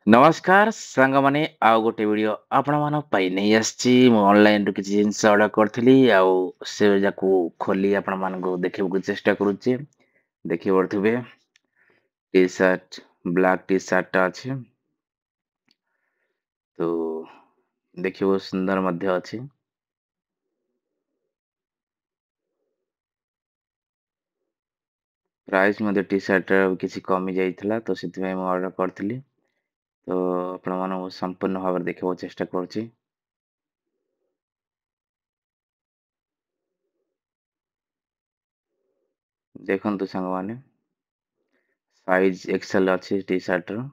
ନମସ୍କାର ସାଙ୍ଗମାନେ, ଆଉ ଗୋଟେ ଭିଡିଓ ଆପଣମାନଙ୍କ ପାଇଁ ନେଇ ଆସିଛି। ମୁଁ ଅନଲାଇନରୁ କିଛି ଜିନିଷ ଅର୍ଡର କରିଥିଲି, ଆଉ ସେ ଯାକୁ ଖୋଲି ଆପଣମାନଙ୍କୁ ଦେଖିବାକୁ ଚେଷ୍ଟା କରୁଛି। ଦେଖିପାରୁଥିବେ ଟି ସାର୍ଟ, ବ୍ଲାକ୍ ଟି ସାର୍ଟଟା ଅଛି। ତ ଦେଖିବାକୁ ସୁନ୍ଦର ମଧ୍ୟ ଅଛି। ପ୍ରାଇସ୍ ମଧ୍ୟ ଟି ସାର୍ଟର କିଛି କମି ଯାଇଥିଲା, ତ ସେଥିପାଇଁ ମୁଁ ଅର୍ଡର କରିଥିଲି। ତ ଆପଣମାନଙ୍କୁ ସମ୍ପୂର୍ଣ୍ଣ ଭାବରେ ଦେଖିବାକୁ ଚେଷ୍ଟା କରୁଛି। ଦେଖନ୍ତୁ ସାଙ୍ଗମାନେ, ସାଇଜ ଏକ୍ସେଲ ଅଛି ଟି ସାର୍ଟର।